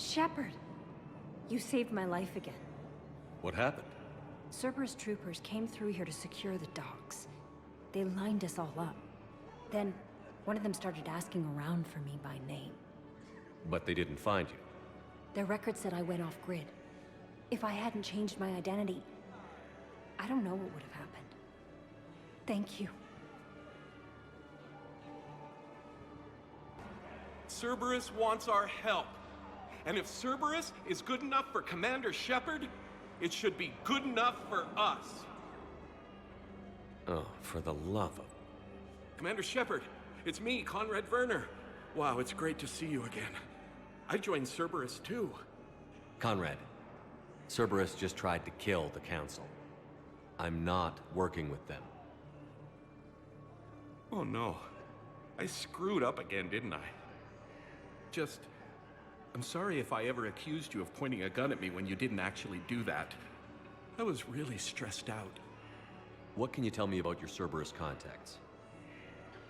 Shepard! You saved my life again. What happened? Cerberus troopers came through here to secure the docks. They lined us all up. Then, one of them started asking around for me by name. But they didn't find you. Their record said I went off-grid. If I hadn't changed my identity, I don't know what would have happened. Thank you. Cerberus wants our help. And if Cerberus is good enough for Commander Shepard, it should be good enough for us. Oh, for the love of... Commander Shepard, it's me, Conrad Werner. Wow, it's great to see you again. I joined Cerberus too. Conrad, Cerberus just tried to kill the Council. I'm not working with them. Oh no. I screwed up again, didn't I? I'm sorry if I ever accused you of pointing a gun at me when you didn't actually do that. I was really stressed out. What can you tell me about your Cerberus contacts?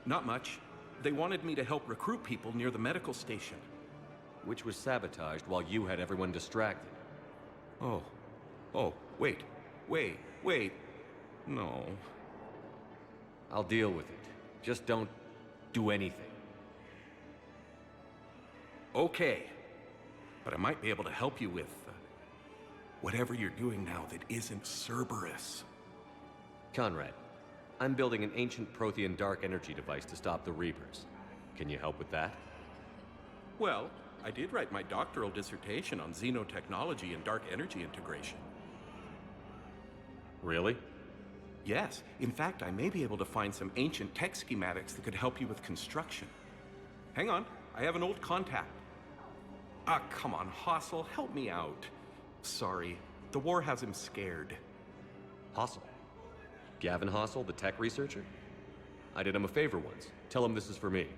Not much. They wanted me to help recruit people near the medical station. Which was sabotaged while you had everyone distracted. Oh, wait. No. I'll deal with it. Just don't do anything. Okay. But I might be able to help you with whatever you're doing now that isn't Cerberus. Conrad, I'm building an ancient Prothean dark energy device to stop the Reapers. Can you help with that? Well, I did write my doctoral dissertation on xenotechnology and dark energy integration. Really? Yes. In fact, I may be able to find some ancient tech schematics that could help you with construction. Hang on, I have an old contact. Ah, come on, Hossel, help me out. Sorry, the war has him scared. Hossel? Gavin Hossel, the tech researcher? I did him a favor once. Tell him this is for me.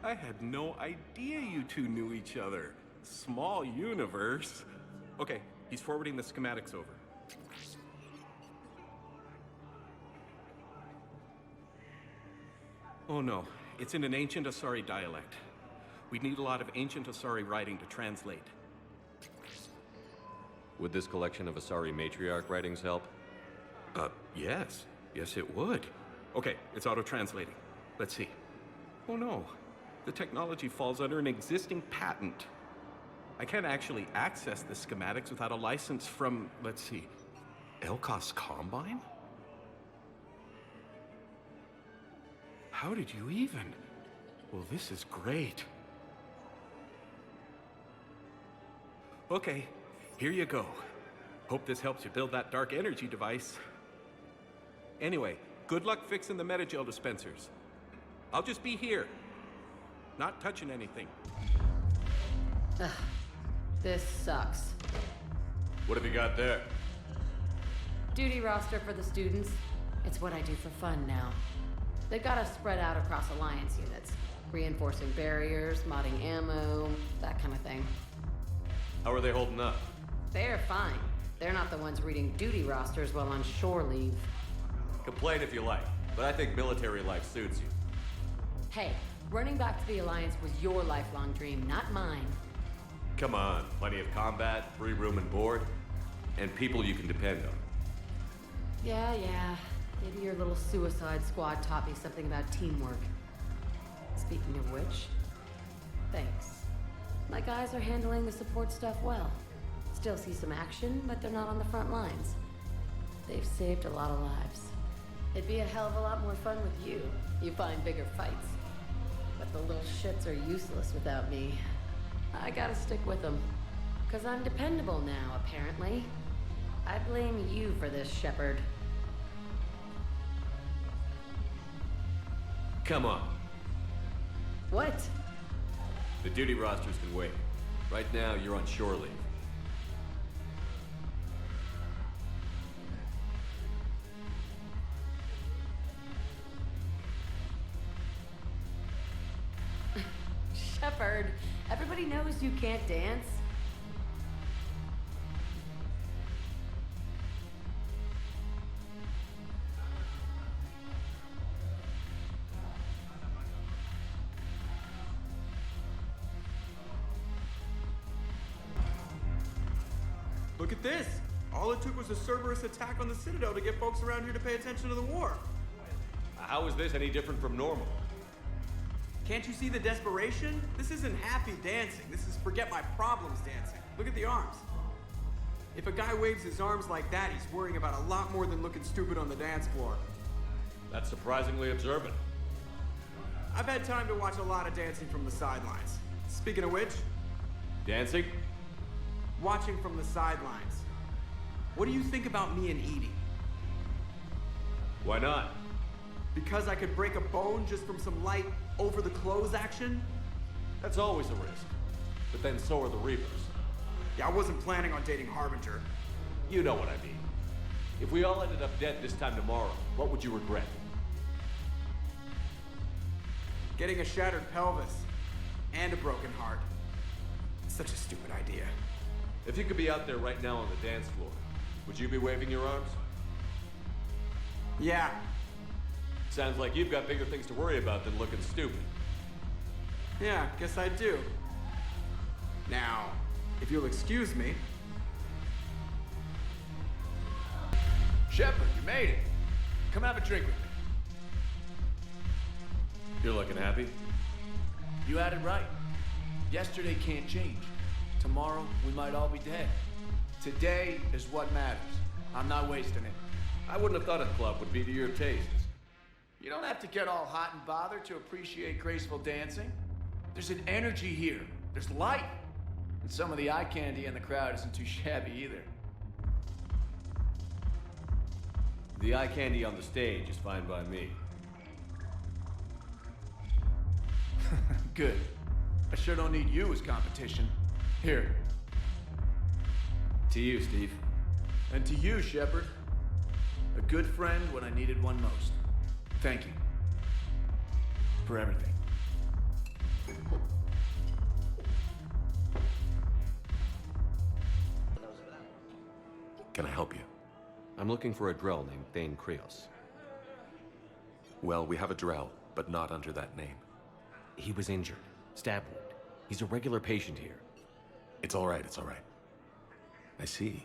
I had no idea you two knew each other. Small universe. Okay, he's forwarding the schematics over. Oh no, it's in an ancient Asari dialect. We'd need a lot of ancient Asari writing to translate. Would this collection of Asari matriarch writings help? Yes. Yes, it would. Okay, it's auto-translating. Let's see. Oh no, the technology falls under an existing patent. I can't actually access the schematics without a license from, let's see, Elkos Combine? How did you even? Well, this is great. Okay, here you go. Hope this helps you build that dark energy device. Anyway, good luck fixing the metagel dispensers. I'll just be here. Not touching anything. Ugh, this sucks. What have you got there? Duty roster for the students. It's what I do for fun now. They've got us spread out across Alliance units. Reinforcing barriers, modding ammo, that kind of thing. How are they holding up? They're fine. They're not the ones reading duty rosters while on shore leave. Complain if you like, but I think military life suits you. Hey, running back to the Alliance was your lifelong dream, not mine. Come on, plenty of combat, free room and board, and people you can depend on. Yeah. Maybe your little suicide squad taught me something about teamwork. Speaking of which, thanks. My guys are handling the support stuff well. Still see some action, but they're not on the front lines. They've saved a lot of lives. It'd be a hell of a lot more fun with you. You find bigger fights. But the little shits are useless without me. I gotta stick with them. 'Cause I'm dependable now, apparently. I blame you for this, Shepard. Come on. What? The duty rosters can wait. Right now, you're on shore leave. Shepard, everybody knows you can't dance. Look at this. All it took was a Cerberus attack on the Citadel to get folks around here to pay attention to the war. How is this any different from normal? Can't you see the desperation? This isn't happy dancing. This is forget my problems dancing. Look at the arms. If a guy waves his arms like that, he's worrying about a lot more than looking stupid on the dance floor. That's surprisingly observant. I've had time to watch a lot of dancing from the sidelines. Speaking of which, Dancing? watching from the sidelines. What do you think about me and Edie? Why not? Because I could break a bone just from some light over-the-clothes action? That's always a risk. But then so are the Reapers. Yeah, I wasn't planning on dating Harbinger. You know what I mean. If we all ended up dead this time tomorrow, what would you regret? Getting a shattered pelvis and a broken heart. Such a stupid idea. If you could be out there right now on the dance floor, would you be waving your arms? Yeah, Sounds like you've got bigger things to worry about than looking stupid. yeah, guess I do. Now, if you'll excuse me. Shepard, you made it. Come have a drink with me. You're looking happy? You had it right. Yesterday can't change. Tomorrow, we might all be dead. Today is what matters. I'm not wasting it. I wouldn't have thought a club would be to your tastes. You don't have to get all hot and bothered to appreciate graceful dancing. There's an energy here. There's life. And some of the eye candy in the crowd isn't too shabby either. The eye candy on the stage is fine by me. Good. I sure don't need you as competition. Here. To you, Steve. And to you, Shepard. A good friend when I needed one most. Thank you. For everything. Can I help you? I'm looking for a Drell named Thane Krios. Well, we have a Drell, but not under that name. He was injured. Stab wound. He's a regular patient here. It's all right, it's all right. I see.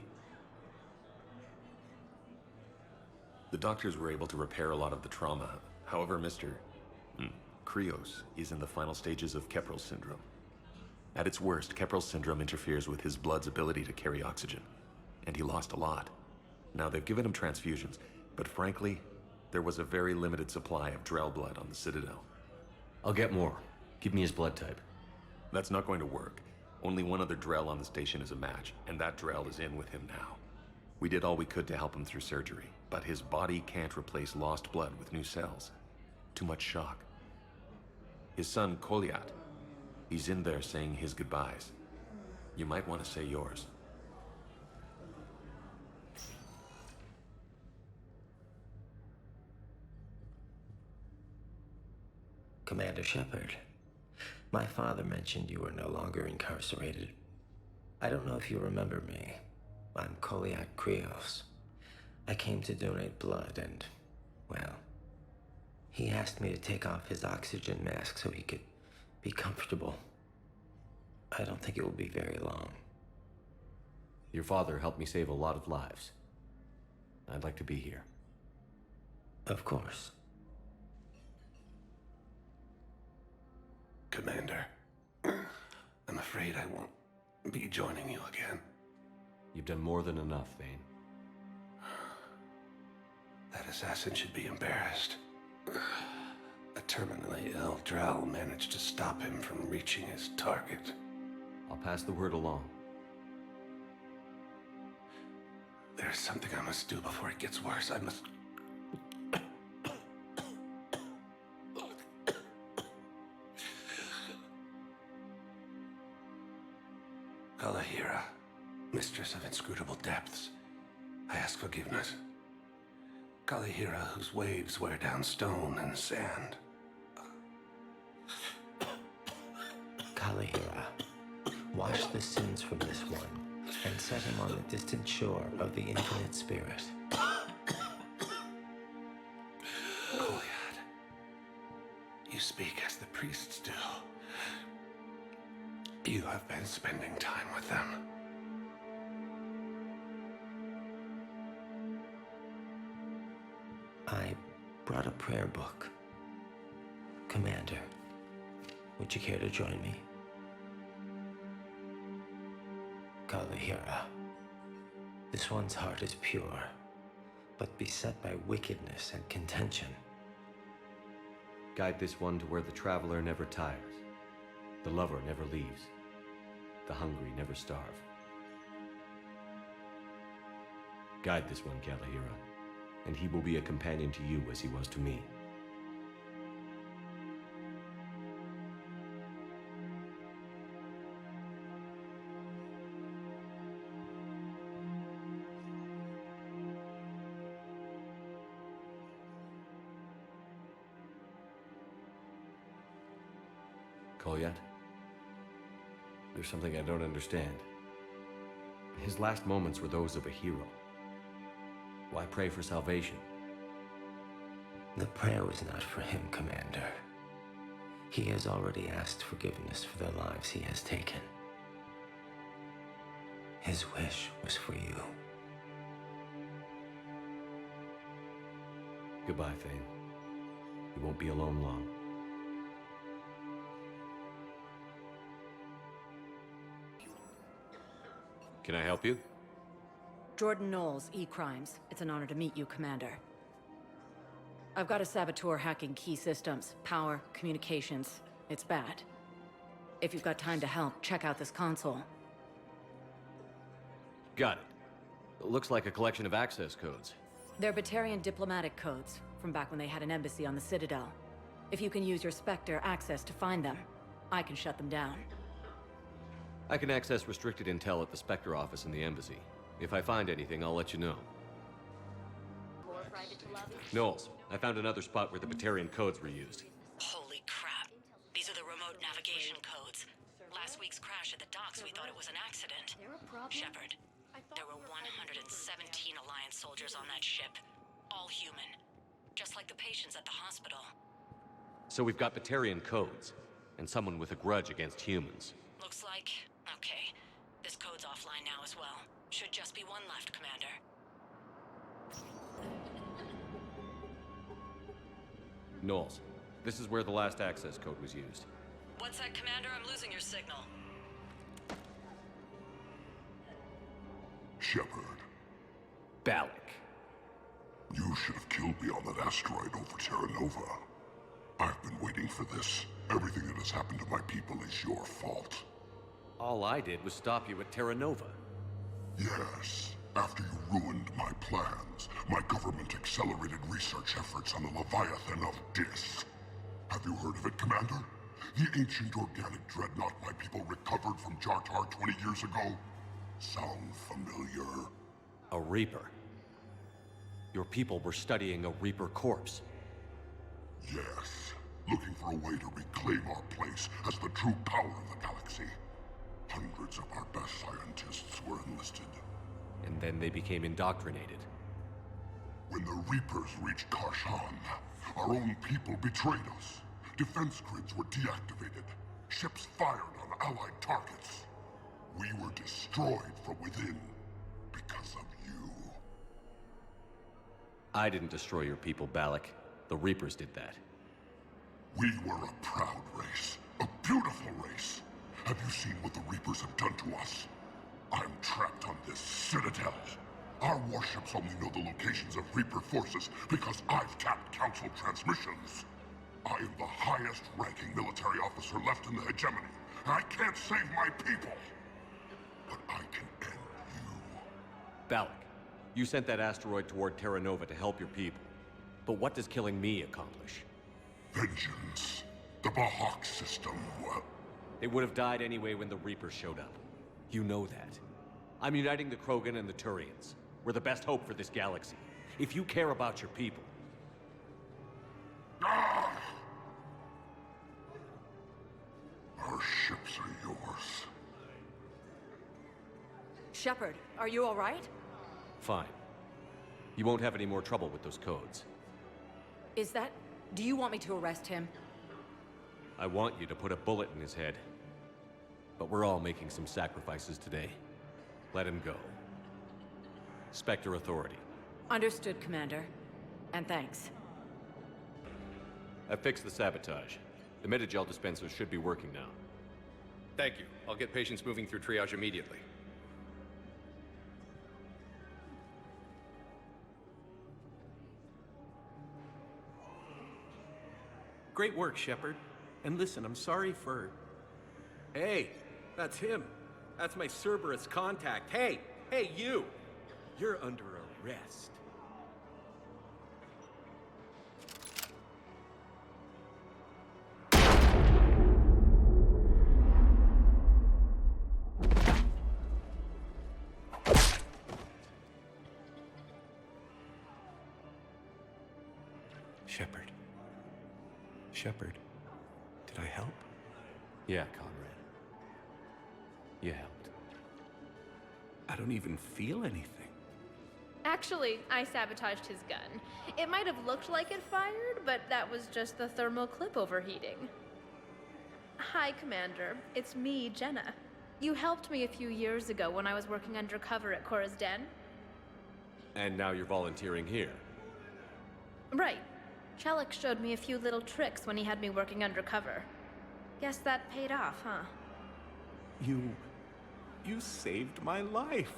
The doctors were able to repair a lot of the trauma. However, Mr. Krios is in the final stages of Keprel syndrome. At its worst, Keprel syndrome interferes with his blood's ability to carry oxygen, and he lost a lot. Now, they've given him transfusions, but frankly, there was a very limited supply of Drell blood on the Citadel. I'll get more. Give me his blood type. That's not going to work. Only one other Drell on the station is a match, and that Drell is in with him now. We did all we could to help him through surgery, but his body can't replace lost blood with new cells. Too much shock. His son, Koliat, he's in there saying his goodbyes. You might want to say yours. Commander Shepard, my father mentioned you were no longer incarcerated. I don't know if you remember me. I'm Koliat Krios. I came to donate blood and, well, he asked me to take off his oxygen mask so he could be comfortable. I don't think it will be very long. Your father helped me save a lot of lives. I'd like to be here. Of course. Commander, I'm afraid I won't be joining you again. You've done more than enough, Thane. That assassin should be embarrassed. A terminally ill Drell managed to stop him from reaching his target. I'll pass the word along. There's something I must do before it gets worse. I must... Kalahira, mistress of inscrutable depths, I ask forgiveness. Kalahira, whose waves wear down stone and sand. Kalahira, wash the sins from this one and set him on the distant shore of the infinite spirit. Koliad, you speak as the priests do. You have been spending time with them. brought a prayer book. Commander, would you care to join me? Kalahira. This one's heart is pure, but beset by wickedness and contention. Guide this one to where the traveler never tires, the lover never leaves, the hungry never starve. Guide this one, Kalahira, and he will be a companion to you as he was to me. Kolyat? There's something I don't understand. His last moments were those of a hero. Why pray for salvation? The prayer was not for him, Commander. He has already asked forgiveness for the lives he has taken. His wish was for you. Goodbye, Thane. You won't be alone long. Can I help you? Jordan Knowles, E-Crimes. It's an honor to meet you, Commander. I've got a saboteur hacking key systems, power, communications. It's bad. If you've got time to help, check out this console. Got it. It looks like a collection of access codes. They're Batarian diplomatic codes, from back when they had an embassy on the Citadel. If you can use your Spectre access to find them, I can shut them down. I can access restricted intel at the Spectre office in the embassy. If I find anything, I'll let you know. Knowles, I found another spot where the Batarian codes were used. Holy crap. These are the remote navigation codes. Last week's crash at the docks, we thought it was an accident. Shepard, there were 117 Alliance soldiers on that ship. All human. Just like the patients at the hospital. So we've got Batarian codes, and someone with a grudge against humans. Looks like... okay. This code's offline now as well. Should just be one left, Commander. Knowles, this is where the last access code was used. What's that, Commander? I'm losing your signal. Shepard, Balak. you should have killed me on that asteroid over Terra Nova. I've been waiting for this. Everything that has happened to my people is your fault. All I did was stop you at Terra Nova. Yes, after you ruined my plans, my government accelerated research efforts on the Leviathan of Dis. Have you heard of it, Commander? The ancient organic dreadnought my people recovered from Jartar 20 years ago? Sound familiar? A Reaper. Your people were studying a Reaper corpse. Yes, looking for a way to reclaim our place as the true power of the galaxy. Hundreds of our best scientists were enlisted. And then they became indoctrinated. When the Reapers reached Karshan, our own people betrayed us. Defense grids were deactivated. Ships fired on Allied targets. We were destroyed from within because of you. I didn't destroy your people, Balak. The Reapers did that. We were a proud race, a beautiful race. Have you seen what the Reapers have done to us? I'm trapped on this Citadel. Our warships only know the locations of Reaper forces because I've tapped Council transmissions. I am the highest-ranking military officer left in the hegemony, and I can't save my people. But I can end you. Balak, you sent that asteroid toward Terra Nova to help your people. But what does killing me accomplish? Vengeance. The Balak system. They would have died anyway when the Reapers showed up. You know that. I'm uniting the Krogan and the Turians. We're the best hope for this galaxy. If you care about your people... Ah! Our ships are yours. Shepard, are you all right? Fine. You won't have any more trouble with those codes. Is that... do you want me to arrest him? I want you to put a bullet in his head. But we're all making some sacrifices today. Let him go. Spectre Authority. Understood, Commander. And thanks. I fixed the sabotage. The Metagel dispensers should be working now. Thank you. I'll get patients moving through triage immediately. Great work, Shepard. And listen, I'm sorry for... Hey, that's him. That's my Cerberus contact. Hey, you! You're under arrest. Shepard, did I help? Yeah, Conrad. You helped. I don't even feel anything. Actually, I sabotaged his gun. It might have looked like it fired, but that was just the thermal clip overheating. Hi, Commander. It's me, Jenna. You helped me a few years ago when I was working undercover at Cora's Den. And now you're volunteering here. Right. Shellick showed me a few little tricks when he had me working undercover. Guess that paid off, huh? You saved my life.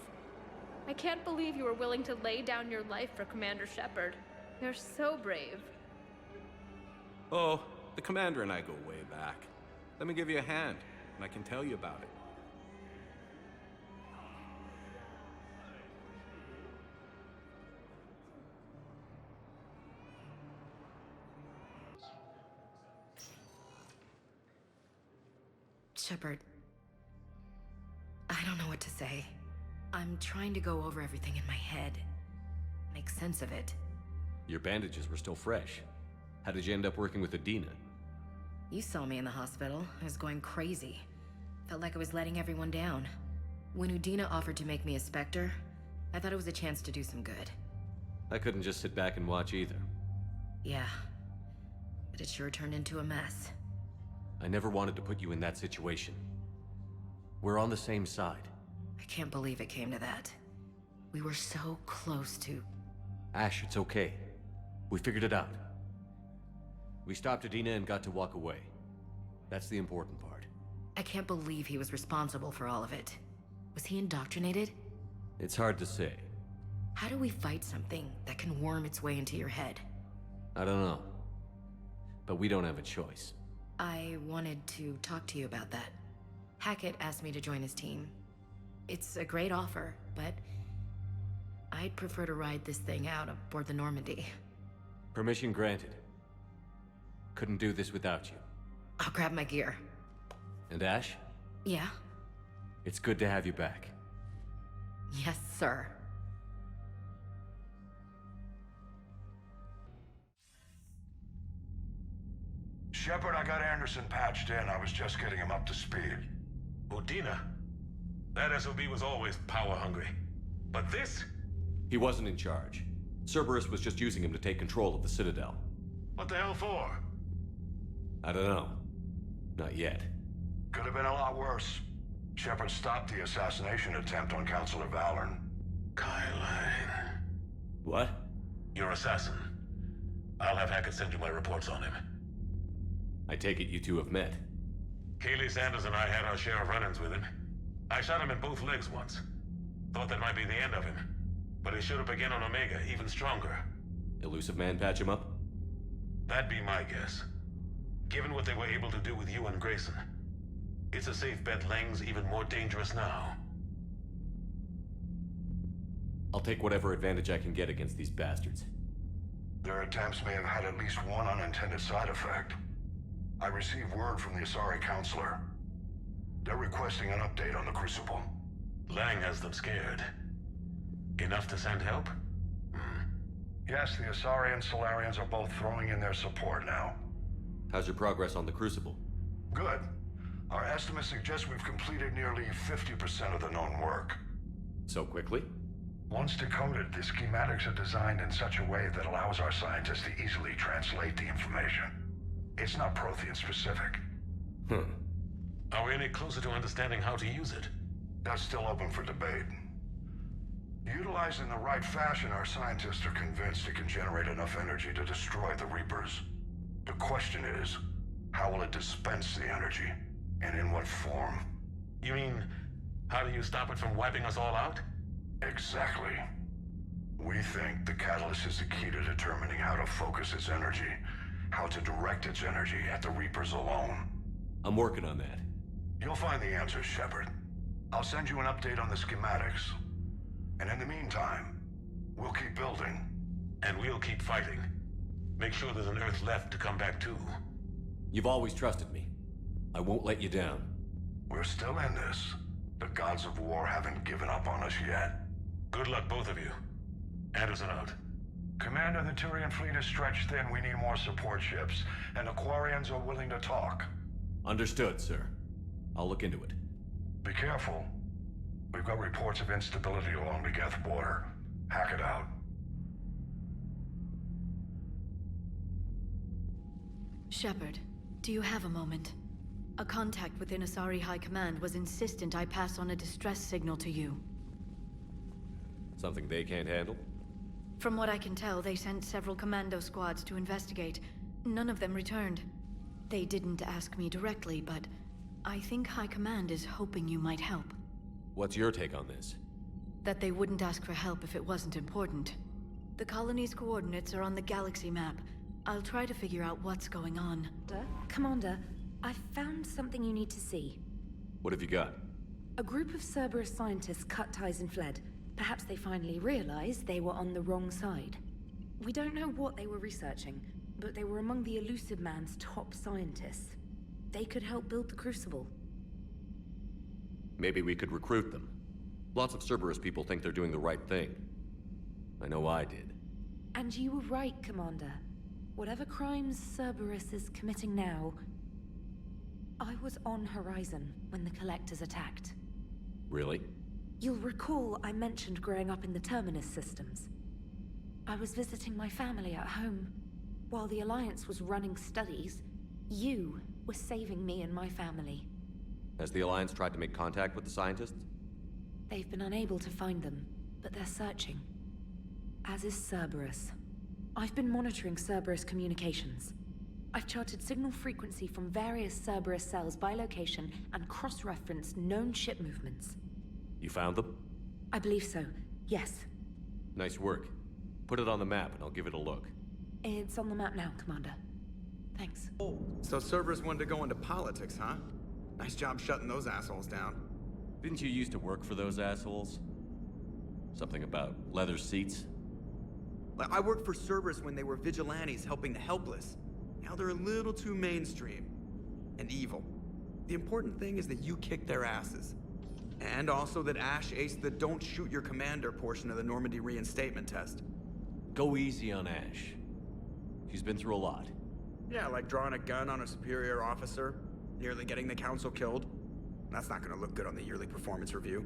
I can't believe you were willing to lay down your life for Commander Shepard. You're so brave. Oh, the Commander and I go way back. Let me give you a hand, and I can tell you about it. Shepard, I don't know what to say. I'm trying to go over everything in my head. Make sense of it. Your bandages were still fresh. How did you end up working with Adina? You saw me in the hospital. I was going crazy. Felt like I was letting everyone down. When Udina offered to make me a Spectre, I thought it was a chance to do some good. I couldn't just sit back and watch either. Yeah. But it sure turned into a mess. I never wanted to put you in that situation. We're on the same side. I can't believe it came to that. We were so close to... Ash, it's okay. We figured it out. We stopped Adina and got to walk away. That's the important part. I can't believe he was responsible for all of it. Was he indoctrinated? It's hard to say. How do we fight something that can worm its way into your head? I don't know. But we don't have a choice. I wanted to talk to you about that. Hackett asked me to join his team. It's a great offer, but I'd prefer to ride this thing out aboard the Normandy. Permission granted. Couldn't do this without you. I'll grab my gear. And Ash? Yeah? It's good to have you back. Yes, sir. Shepard, I got Anderson patched in. I was just getting him up to speed. Udina? That SOB was always power-hungry. But this? He wasn't in charge. Cerberus was just using him to take control of the Citadel. What the hell for? I don't know. Not yet. Could have been a lot worse. Shepard stopped the assassination attempt on Councilor Valorn. Kyline. What? Your assassin. I'll have Hackett send you my reports on him. I take it you two have met. Kaylee Sanders and I had our share of run-ins with him. I shot him in both legs once. Thought that might be the end of him. But he showed up again on Omega, even stronger. Elusive Man patch him up? That'd be my guess. Given what they were able to do with you and Grayson, it's a safe bet Lang's even more dangerous now. I'll take whatever advantage I can get against these bastards. Their attempts may have had at least one unintended side effect. I received word from the Asari Counselor. They're requesting an update on the Crucible. Lang has them scared. Enough to send help? Yes, the Asari and Solarians are both throwing in their support now. How's your progress on the Crucible? Good. Our estimates suggest we've completed nearly 50% of the known work. So quickly? Once decoded, the schematics are designed in such a way that allows our scientists to easily translate the information. It's not Prothean specific. Are we any closer to understanding how to use it? That's still open for debate. Utilized in the right fashion, our scientists are convinced it can generate enough energy to destroy the Reapers. The question is, how will it dispense the energy? And in what form? You mean, how do you stop it from wiping us all out? Exactly. We think the catalyst is the key to determining how to focus its energy, how to direct its energy at the Reapers alone. I'm working on that. You'll find the answers, Shepard. I'll send you an update on the schematics. And in the meantime, we'll keep building. And we'll keep fighting. Make sure there's an Earth left to come back to. You've always trusted me. I won't let you down. We're still in this. The gods of war haven't given up on us yet. Good luck, both of you. Anderson out. Commander, the Turian fleet is stretched thin. We need more support ships. And the Quarians are willing to talk. Understood, sir. I'll look into it. Be careful. We've got reports of instability along the Geth border. Hack it out. Shepard, do you have a moment? A contact within Asari High Command was insistent I pass on a distress signal to you. Something they can't handle? From what I can tell, they sent several commando squads to investigate. None of them returned. They didn't ask me directly, but I think High Command is hoping you might help. What's your take on this? That they wouldn't ask for help if it wasn't important. The colony's coordinates are on the galaxy map. I'll try to figure out what's going on. Commander, I found something you need to see. What have you got? A group of Cerberus scientists cut ties and fled. Perhaps they finally realized they were on the wrong side. We don't know what they were researching, but they were among the Elusive Man's top scientists. They could help build the Crucible. Maybe we could recruit them. Lots of Cerberus people think they're doing the right thing. I know I did. And you were right, Commander. Whatever crimes Cerberus is committing now, I was on Horizon when the Collectors attacked. Really? You'll recall I mentioned growing up in the Terminus systems. I was visiting my family at home. While the Alliance was running studies, you were saving me and my family. Has the Alliance tried to make contact with the scientists? They've been unable to find them, but they're searching. As is Cerberus. I've been monitoring Cerberus communications. I've charted signal frequency from various Cerberus cells by location and cross-referenced known ship movements. You found them? I believe so, yes. Nice work. Put it on the map and I'll give it a look. It's on the map now, Commander. Thanks. Oh, so Cerberus wanted to go into politics, huh? Nice job shutting those assholes down. Didn't you used to work for those assholes? Something about leather seats? I worked for Cerberus when they were vigilantes helping the helpless. Now they're a little too mainstream. And evil. The important thing is that you kicked their asses. And also that Ash aced the don't shoot your commander portion of the Normandy reinstatement test. Go easy on Ash. She's been through a lot. Yeah, like drawing a gun on a superior officer, nearly getting the council killed. That's not gonna look good on the yearly performance review.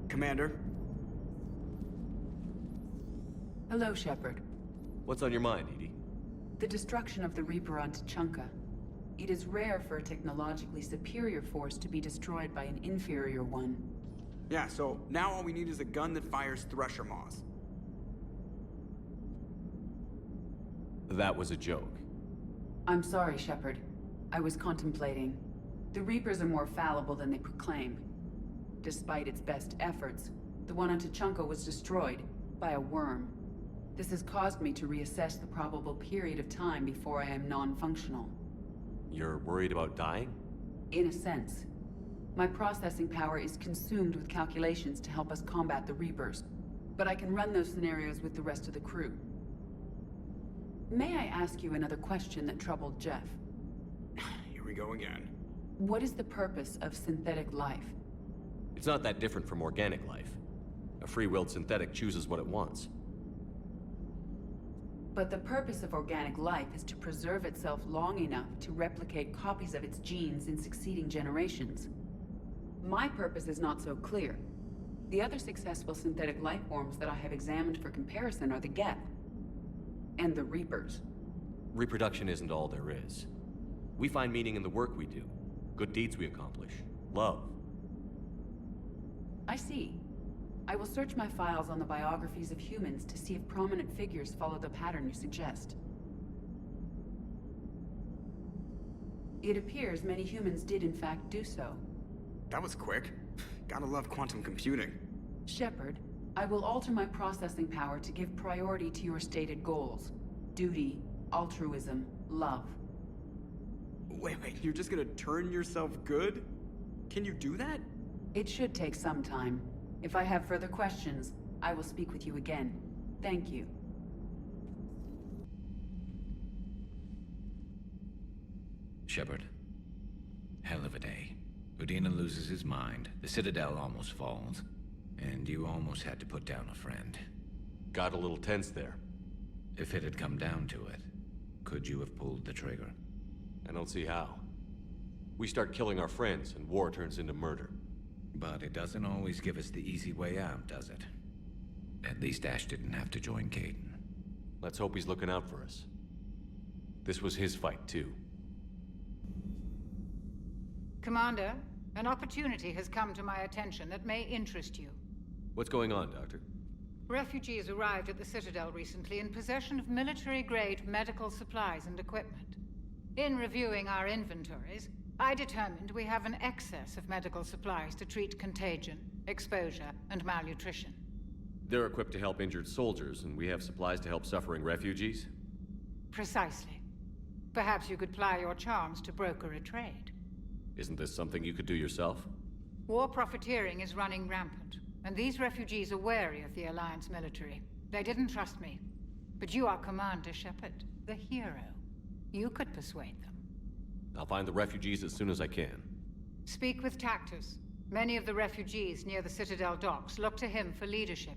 Commander? Hello, Shepard. What's on your mind, Edie? The destruction of the Reaper on Tuchanka. It is rare for a technologically superior force to be destroyed by an inferior one. Yeah, so now all we need is a gun that fires Thresher Maws. That was a joke. I'm sorry, Shepard. I was contemplating. The Reapers are more fallible than they proclaim. Despite its best efforts, the one on Tuchanka was destroyed by a worm. This has caused me to reassess the probable period of time before I am non-functional. You're worried about dying? In a sense. My processing power is consumed with calculations to help us combat the Reapers, but I can run those scenarios with the rest of the crew. May I ask you another question that troubled Jeff? Here we go again. What is the purpose of synthetic life? It's not that different from organic life. A free-willed synthetic chooses what it wants. But the purpose of organic life is to preserve itself long enough to replicate copies of its genes in succeeding generations. My purpose is not so clear. The other successful synthetic life forms that I have examined for comparison are the Geth and the Reapers. Reproduction isn't all there is. We find meaning in the work we do, good deeds we accomplish, love. I see. I will search my files on the biographies of humans to see if prominent figures follow the pattern you suggest. It appears many humans did in fact do so. That was quick. Gotta love quantum computing. Shepard, I will alter my processing power to give priority to your stated goals. Duty, altruism, love. Wait, you're just gonna turn yourself good? Can you do that? It should take some time. If I have further questions, I will speak with you again. Thank you. Shepard. Hell of a day. Udina loses his mind, the Citadel almost falls, and you almost had to put down a friend. Got a little tense there. If it had come down to it, could you have pulled the trigger? I don't see how. We start killing our friends, and war turns into murder. But it doesn't always give us the easy way out, does it? At least Ash didn't have to join Caden. Let's hope he's looking out for us. This was his fight, too. Commander, an opportunity has come to my attention that may interest you. What's going on, Doctor? Refugees arrived at the Citadel recently in possession of military-grade medical supplies and equipment. In reviewing our inventories, I determined we have an excess of medical supplies to treat contagion, exposure, and malnutrition. They're equipped to help injured soldiers, and we have supplies to help suffering refugees? Precisely. Perhaps you could ply your charms to broker a trade. Isn't this something you could do yourself? War profiteering is running rampant, and these refugees are wary of the Alliance military. They didn't trust me. But you are Commander Shepard, the hero. You could persuade them. I'll find the refugees as soon as I can. Speak with Tactus. Many of the refugees near the Citadel docks look to him for leadership.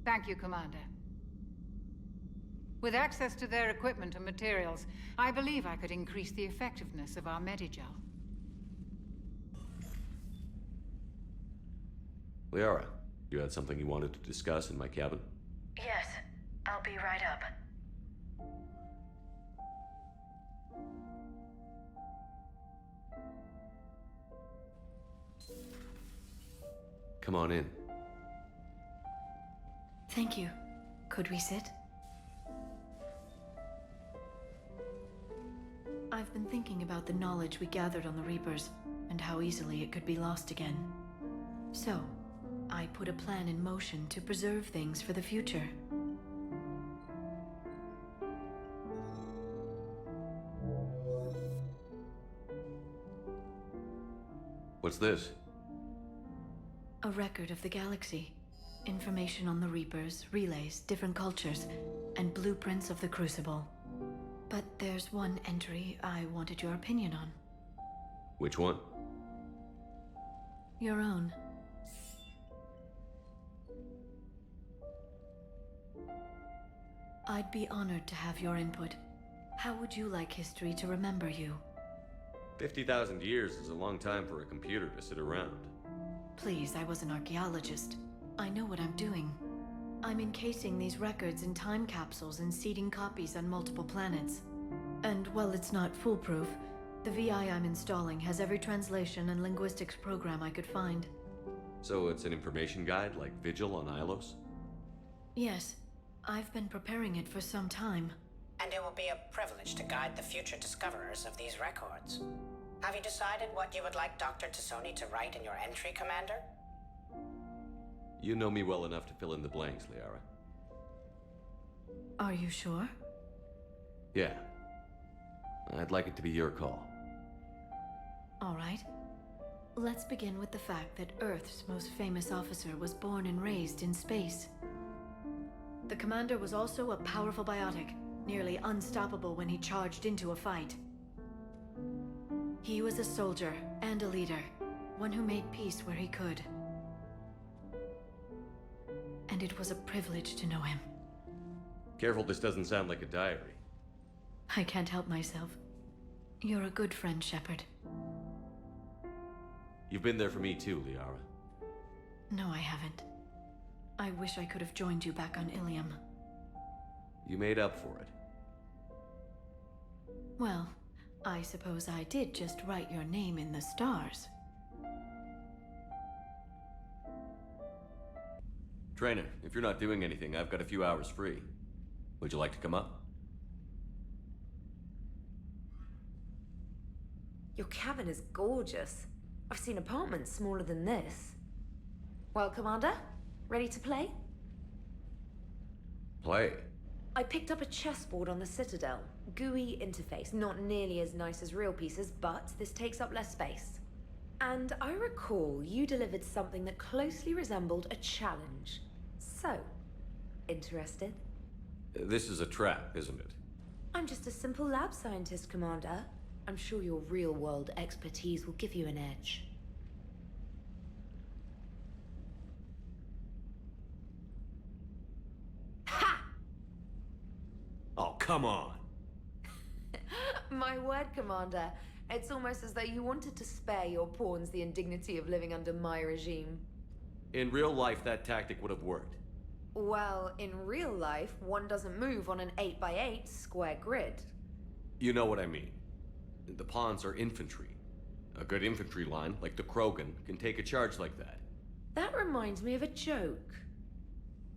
Thank you, Commander. With access to their equipment and materials, I believe I could increase the effectiveness of our Medigel. Liara, you had something you wanted to discuss in my cabin? Yes, I'll be right up. Come on in. Thank you. Could we sit? I've been thinking about the knowledge we gathered on the Reapers, and how easily it could be lost again. So, I put a plan in motion to preserve things for the future. What's this? A record of the galaxy. Information on the Reapers, relays, different cultures, and blueprints of the Crucible. But there's one entry I wanted your opinion on. Which one? Your own. I'd be honored to have your input. How would you like history to remember you? 50,000 years is a long time for a computer to sit around. Please, I was an archaeologist. I know what I'm doing. I'm encasing these records in time capsules and seeding copies on multiple planets. And while it's not foolproof, the VI I'm installing has every translation and linguistics program I could find. So it's an information guide like Vigil on Ilos? Yes, I've been preparing it for some time. And it will be a privilege to guide the future discoverers of these records. Have you decided what you would like Dr. Tassoni to write in your entry, Commander? You know me well enough to fill in the blanks, Liara. Are you sure? Yeah. I'd like it to be your call. All right. Let's begin with the fact that Earth's most famous officer was born and raised in space. The commander was also a powerful biotic, nearly unstoppable when he charged into a fight. He was a soldier and a leader, one who made peace where he could. And it was a privilege to know him. Careful, this doesn't sound like a diary. I can't help myself. You're a good friend, Shepard. You've been there for me too, Liara. No, I haven't. I wish I could have joined you back on Ilium. You made up for it. Well, I suppose I did just write your name in the stars. Trainer, if you're not doing anything, I've got a few hours free. Would you like to come up? Your cabin is gorgeous. I've seen apartments smaller than this. Well, Commander, ready to play? Play? I picked up a chessboard on the Citadel. GUI interface, not nearly as nice as real pieces, but this takes up less space. And I recall you delivered something that closely resembled a challenge. So, interested? This is a trap, isn't it? I'm just a simple lab scientist, Commander. I'm sure your real-world expertise will give you an edge. Ha! Oh, come on! My word, Commander. It's almost as though you wanted to spare your pawns the indignity of living under my regime. In real life, that tactic would have worked. Well, in real life, one doesn't move on an 8x8 square grid. You know what I mean. The pawns are infantry. A good infantry line, like the Krogan, can take a charge like that. That reminds me of a joke.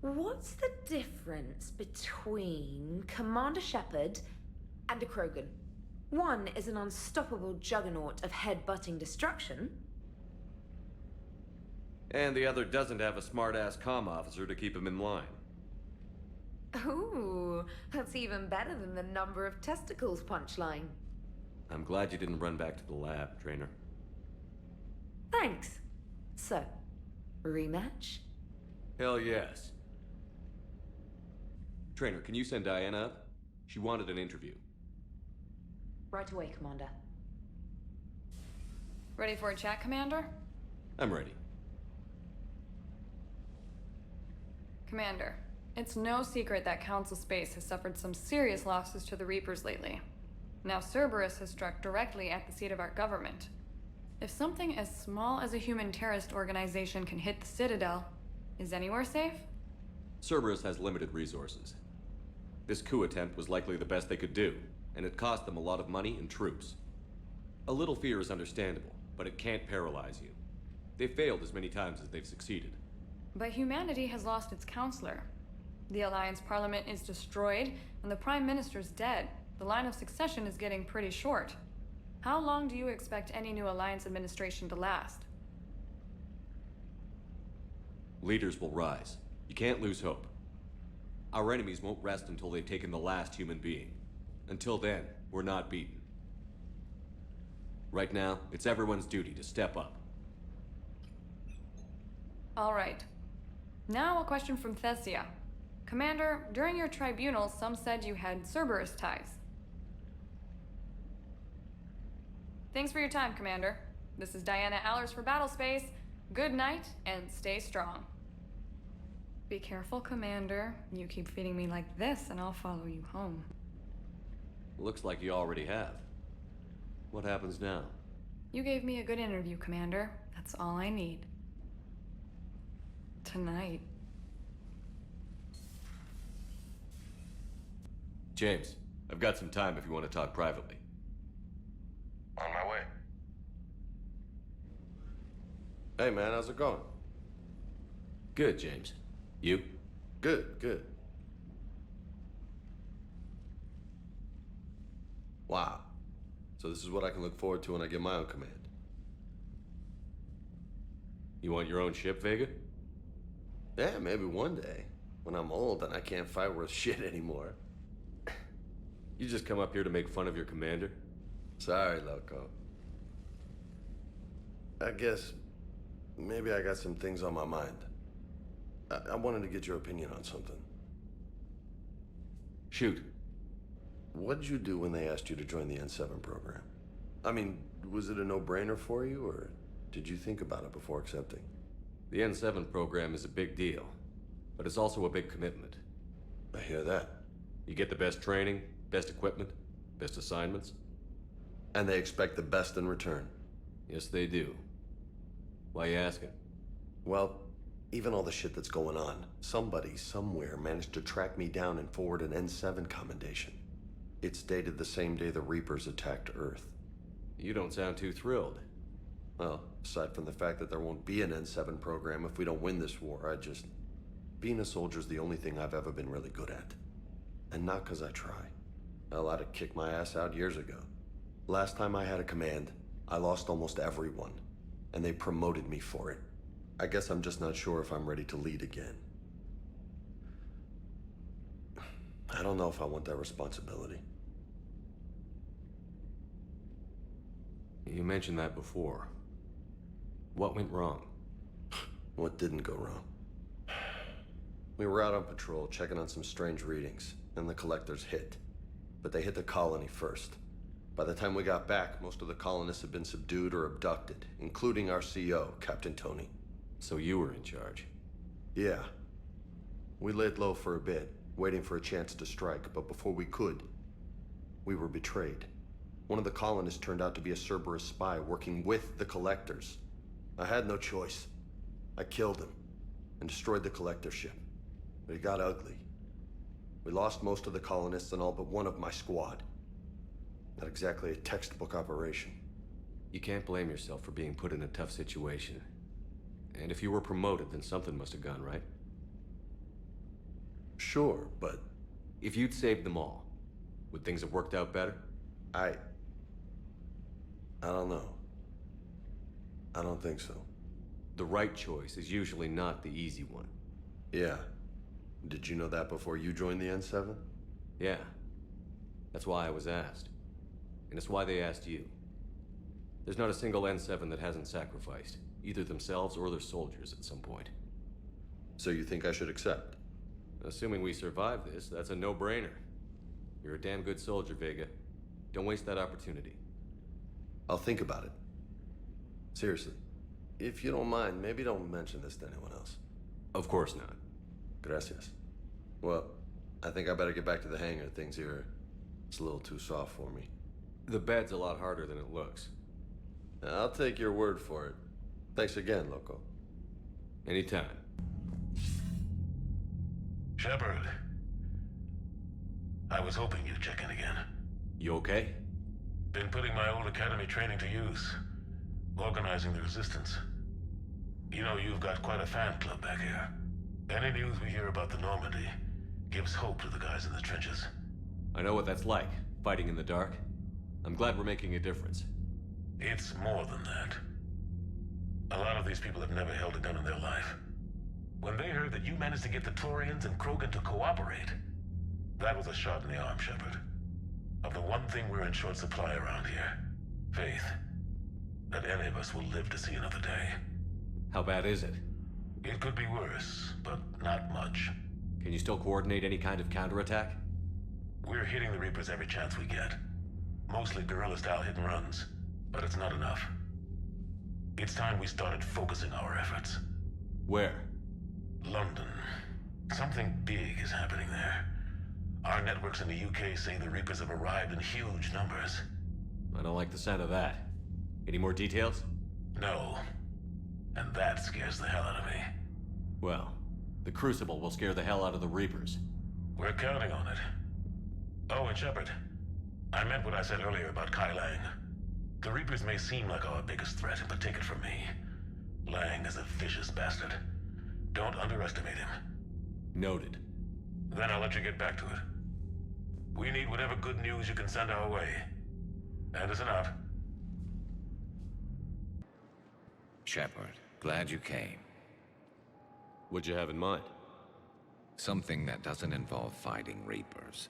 What's the difference between Commander Shepard and a Krogan? One is an unstoppable juggernaut of head-butting destruction. And the other doesn't have a smart-ass comm officer to keep him in line. Ooh, that's even better than the number of testicles punchline. I'm glad you didn't run back to the lab, Trainer. Thanks. So, rematch? Hell yes. Trainer, can you send Diana up? She wanted an interview. Right away, Commander. Ready for a chat, Commander? I'm ready. Commander, it's no secret that Council Space has suffered some serious losses to the Reapers lately. Now Cerberus has struck directly at the seat of our government. If something as small as a human terrorist organization can hit the Citadel, is anywhere safe? Cerberus has limited resources. This coup attempt was likely the best they could do, and it cost them a lot of money and troops. A little fear is understandable, but it can't paralyze you. They've failed as many times as they've succeeded. But humanity has lost its counselor. The Alliance Parliament is destroyed, and the Prime Minister's dead. The line of succession is getting pretty short. How long do you expect any new Alliance administration to last? Leaders will rise. You can't lose hope. Our enemies won't rest until they've taken the last human being. Until then, we're not beaten. Right now, it's everyone's duty to step up. All right. Now a question from Thessia. Commander, during your tribunal, some said you had Cerberus ties. Thanks for your time, Commander. This is Diana Allers for Battlespace. Good night, and stay strong. Be careful, Commander. You keep feeding me like this, and I'll follow you home. Looks like you already have. What happens now? You gave me a good interview, Commander. That's all I need. Tonight. James, I've got some time if you want to talk privately. On my way. Hey man, how's it going? Good, James. You? Good, good. Wow. So this is what I can look forward to when I get my own command. You want your own ship, Vega? Yeah, maybe one day. When I'm old and I can't fight worth shit anymore. You just come up here to make fun of your commander? Sorry, Loco. I guess maybe I got some things on my mind. I wanted to get your opinion on something. Shoot. What did you do when they asked you to join the N7 program? I mean, was it a no-brainer for you, or did you think about it before accepting? The N7 program is a big deal, but it's also a big commitment. I hear that. You get the best training, best equipment, best assignments. And they expect the best in return. Yes, they do. Why you asking? Well, even all the shit that's going on, somebody somewhere managed to track me down and forward an N7 commendation. It's dated the same day the Reapers attacked Earth. You don't sound too thrilled. Well, aside from the fact that there won't be an N7 program if we don't win this war, Being a soldier's the only thing I've ever been really good at. And not 'cause I try. Hell, I'd have kicked my ass out years ago. Last time I had a command, I lost almost everyone. And they promoted me for it. I guess I'm just not sure if I'm ready to lead again. I don't know if I want that responsibility. You mentioned that before. What went wrong? What didn't go wrong? We were out on patrol, checking on some strange readings, and the collectors hit. But they hit the colony first. By the time we got back, most of the colonists had been subdued or abducted, including our CO, Captain Tony. So you were in charge? Yeah. We laid low for a bit, waiting for a chance to strike, but before we could, we were betrayed. One of the colonists turned out to be a Cerberus spy working with the collectors. I had no choice. I killed him and destroyed the collector ship. But it got ugly. We lost most of the colonists and all but one of my squad. Not exactly a textbook operation. You can't blame yourself for being put in a tough situation. And if you were promoted, then something must have gone right. Sure, but... If you'd saved them all, would things have worked out better? I don't know. I don't think so. The right choice is usually not the easy one. Yeah. Did you know that before you joined the N7? Yeah. That's why I was asked. And it's why they asked you. There's not a single N7 that hasn't sacrificed, either themselves or their soldiers at some point. So you think I should accept? Assuming we survive this, that's a no-brainer. You're a damn good soldier, Vega. Don't waste that opportunity. I'll think about it. Seriously. If you don't mind, maybe don't mention this to anyone else. Of course not. Gracias. Well, I think I better get back to the hangar. Things here, it's a little too soft for me. The bed's a lot harder than it looks. I'll take your word for it. Thanks again, Loco. Anytime. Shepard. I was hoping you'd check in again. You okay? Been putting my old academy training to use. Organizing the resistance. You know, you've got quite a fan club back here. Any news we hear about the Normandy gives hope to the guys in the trenches. I know what that's like, fighting in the dark. I'm glad we're making a difference. It's more than that. A lot of these people have never held a gun in their life. When they heard that you managed to get the Torians and Krogan to cooperate, that was a shot in the arm, Shepard. Of the one thing we're in short supply around here, faith. That any of us will live to see another day. How bad is it? It could be worse, but not much. Can you still coordinate any kind of counterattack? We're hitting the Reapers every chance we get. Mostly guerrilla-style hit-and-runs, but it's not enough. It's time we started focusing our efforts. Where? London. Something big is happening there. Our networks in the UK say the Reapers have arrived in huge numbers. I don't like the sound of that. Any more details? No. And that scares the hell out of me. Well, the Crucible will scare the hell out of the Reapers. We're counting on it. Oh, and Shepard, I meant what I said earlier about Kai Lang. The Reapers may seem like our biggest threat, but take it from me. Lang is a vicious bastard. Don't underestimate him. Noted. Then I'll let you get back to it. We need whatever good news you can send our way. Anderson out. Shepard, glad you came. What'd you have in mind? Something that doesn't involve fighting Reapers.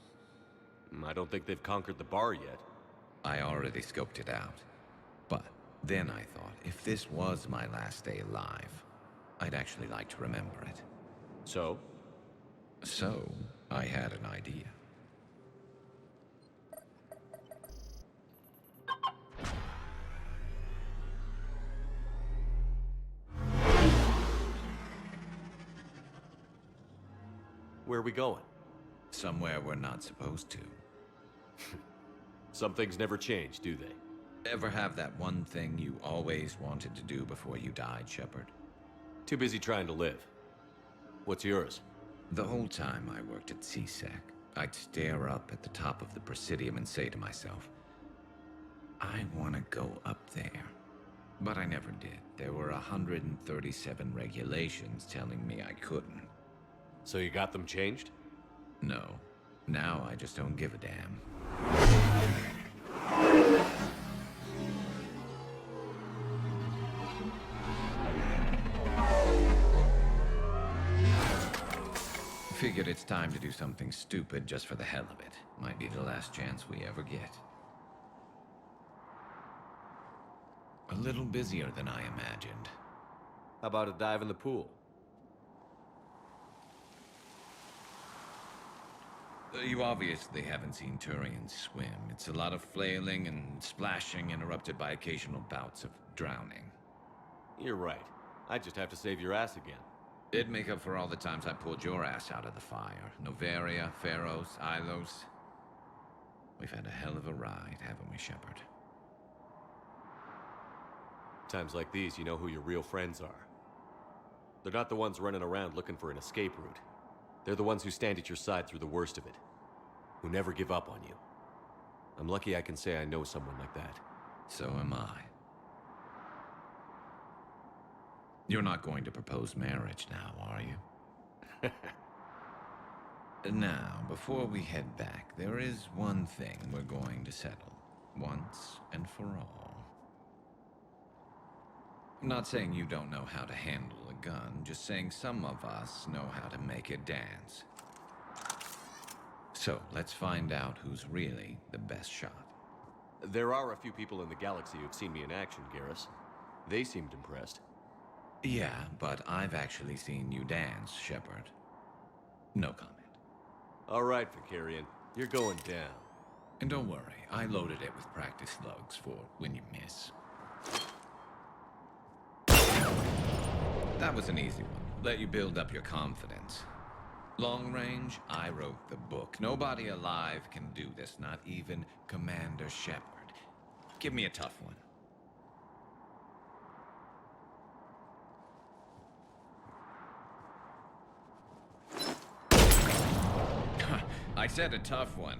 I don't think they've conquered the bar yet. I already scoped it out. But then I thought, if this was my last day alive, I'd actually like to remember it. So? So, I had an idea. Where are we going? Somewhere we're not supposed to. Some things never change, do they? Ever have that one thing you always wanted to do before you died, Shepard? Too busy trying to live. What's yours? The whole time I worked at CSEC, I'd stare up at the top of the Presidium and say to myself, I want to go up there. But I never did. There were 137 regulations telling me I couldn't. So you got them changed? No. Now I just don't give a damn. Figured it's time to do something stupid just for the hell of it. Might be the last chance we ever get. A little busier than I imagined. How about a dive in the pool? You obviously haven't seen Turians swim. It's a lot of flailing and splashing, interrupted by occasional bouts of drowning. You're right. I just have to save your ass again. It'd make up for all the times I pulled your ass out of the fire. Novaria, Pharos, Ilos. We've had a hell of a ride, haven't we, Shepard? Times like these, you know who your real friends are. They're not the ones running around looking for an escape route. They're the ones who stand at your side through the worst of it. Who never give up on you. I'm lucky I can say I know someone like that. So am I. You're not going to propose marriage now, are you? Now, before we head back, there is one thing we're going to settle. Once and for all. I'm not saying you don't know how to handle a gun, just saying some of us know how to make it dance. So, let's find out who's really the best shot. There are a few people in the galaxy who've seen me in action, Garrus. They seemed impressed. Yeah, but I've actually seen you dance, Shepard. No comment. All right, Vicarian. You're going down. And don't worry, I loaded it with practice slugs for when you miss. That was an easy one. Let you build up your confidence. Long range, I wrote the book. Nobody alive can do this, not even Commander Shepard. Give me a tough one. I said a tough one.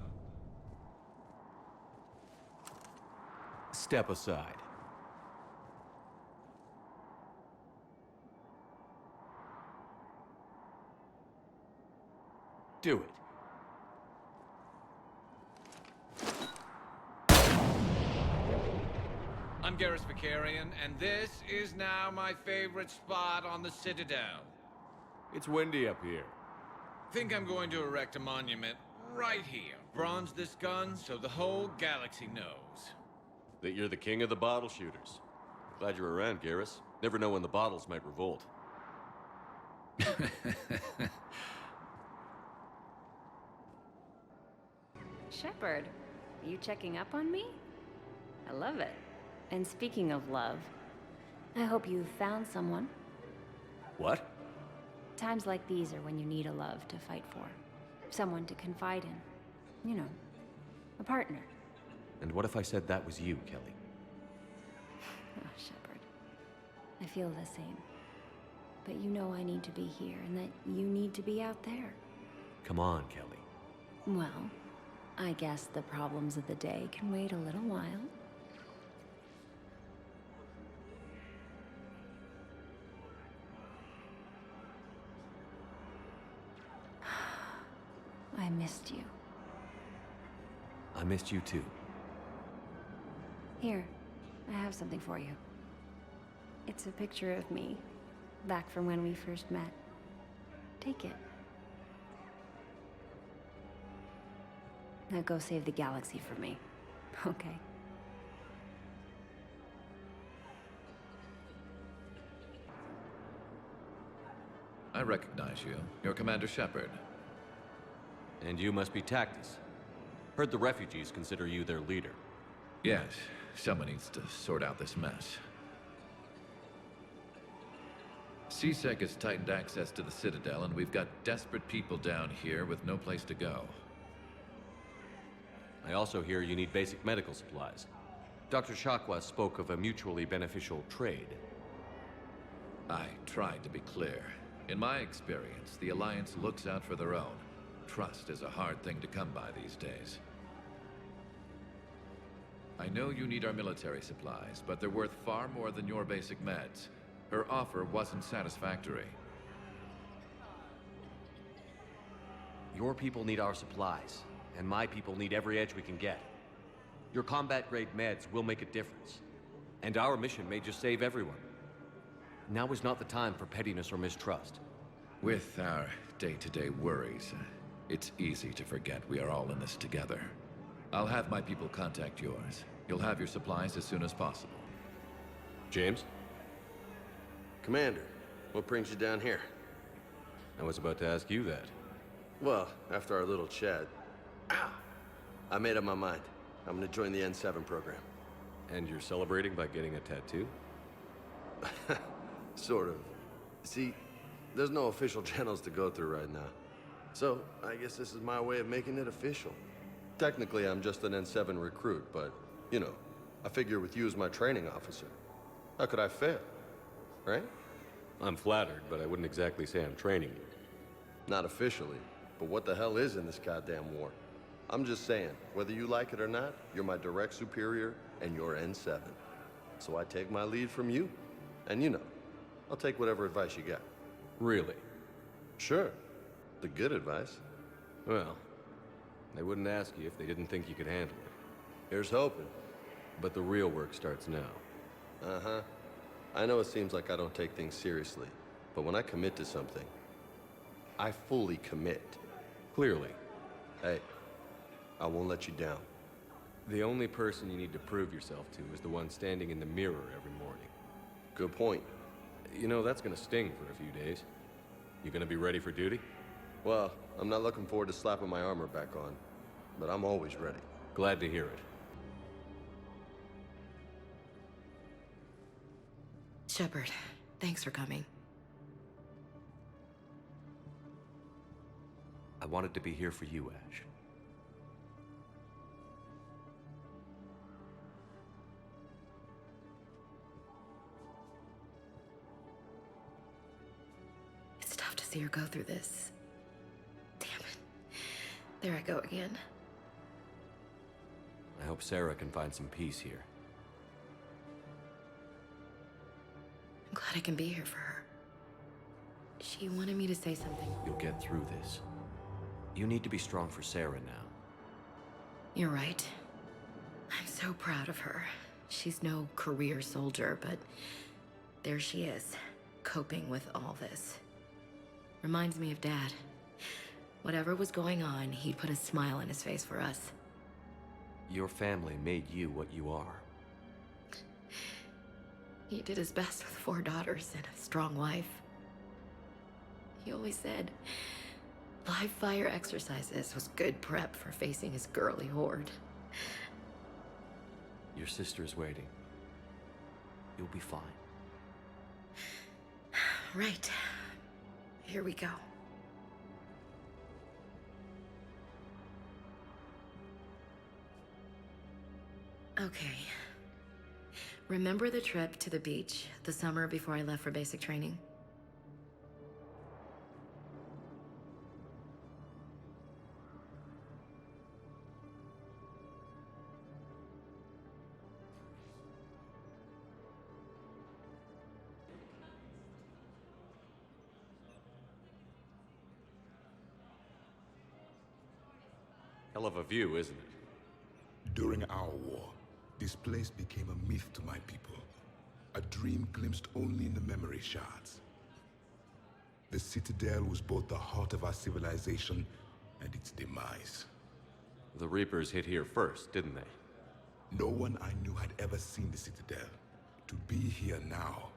Step aside. Do it. I'm Garrus Vicarian, and this is now my favorite spot on the Citadel. It's windy up here. Think I'm going to erect a monument right here. Bronze this gun so the whole galaxy knows. That you're the king of the bottle shooters. Glad you're around, Garrus. Never know when the bottles might revolt. Shepard, are you checking up on me? I love it. And speaking of love, I hope you found someone. What? Times like these are when you need a love to fight for. Someone to confide in. You know, a partner. And what if I said that was you, Kelly? Oh, Shepard. I feel the same. But you know I need to be here, and that you need to be out there. Come on, Kelly. Well, I guess the problems of the day can wait a little while. I missed you. I missed you too. Here, I have something for you. It's a picture of me, back from when we first met. Take it. Now go save the galaxy for me, okay? I recognize you. You're Commander Shepard. And you must be Tactus. Heard the refugees consider you their leader. Yes, someone needs to sort out this mess. CSEC has tightened access to the Citadel, and we've got desperate people down here with no place to go. I also hear you need basic medical supplies. Dr. Shakwa spoke of a mutually beneficial trade. I tried to be clear. In my experience, the Alliance looks out for their own. Trust is a hard thing to come by these days. I know you need our military supplies, but they're worth far more than your basic meds. Her offer wasn't satisfactory. Your people need our supplies, and my people need every edge we can get. Your combat-grade meds will make a difference, and our mission may just save everyone. Now is not the time for pettiness or mistrust. With our day-to-day worries, it's easy to forget we are all in this together. I'll have my people contact yours. You'll have your supplies as soon as possible. James? Commander, what brings you down here? I was about to ask you that. Well, after our little chat, I made up my mind. I'm gonna join the N7 program. And you're celebrating by getting a tattoo? Sort of. See, there's no official channels to go through right now. So, I guess this is my way of making it official. Technically, I'm just an N7 recruit, but, you know, I figure with you as my training officer, how could I fail? Right? I'm flattered, but I wouldn't exactly say I'm training you. Not officially, but what the hell is in this goddamn war? I'm just saying, whether you like it or not, you're my direct superior, and you're N7. So I take my lead from you. And you know, I'll take whatever advice you got. Really? Sure. The good advice. Well, they wouldn't ask you if they didn't think you could handle it. Here's hoping. But the real work starts now. Uh-huh. I know it seems like I don't take things seriously, but when I commit to something, I fully commit. Clearly. Hey, I won't let you down. The only person you need to prove yourself to is the one standing in the mirror every morning. Good point. You know, that's gonna sting for a few days. You gonna be ready for duty? Well, I'm not looking forward to slapping my armor back on, but I'm always ready. Glad to hear it. Shepard, thanks for coming. I wanted to be here for you, Ash. It's tough to see her go through this. Damn it. There I go again. I hope Sarah can find some peace here. I'm glad I can be here for her. She wanted me to say something. You'll get through this. You need to be strong for Sarah now. You're right. I'm so proud of her. She's no career soldier, but there she is, coping with all this. Reminds me of Dad. Whatever was going on, he'd put a smile on his face for us. Your family made you what you are. He did his best with 4 daughters and a strong wife. He always said live fire exercises was good prep for facing his girly horde. Your sister's waiting. You'll be fine. Right. Here we go. Okay. Remember the trip to the beach the summer before I left for basic training? Hell of a view, isn't it? During our war, this place became a myth to my people. A dream glimpsed only in the memory shards. The Citadel was both the heart of our civilization and its demise. The Reapers hit here first, didn't they? No one I knew had ever seen the Citadel. To be here now,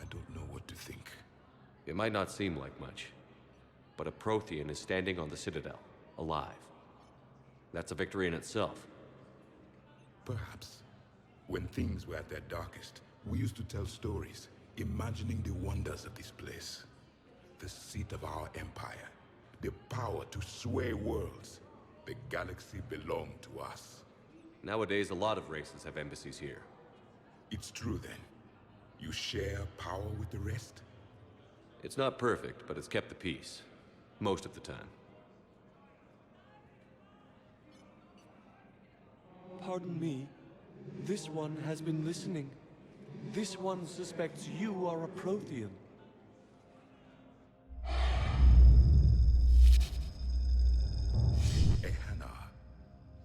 I don't know what to think. It might not seem like much, but a Prothean is standing on the Citadel, alive. That's a victory in itself. Perhaps. When things were at their darkest, we used to tell stories, imagining the wonders of this place. The seat of our empire, the power to sway worlds. The galaxy belonged to us. Nowadays, a lot of races have embassies here. It's true then. You share power with the rest? It's not perfect, but it's kept the peace. Most of the time. Pardon me. This one has been listening. This one suspects you are a Prothean.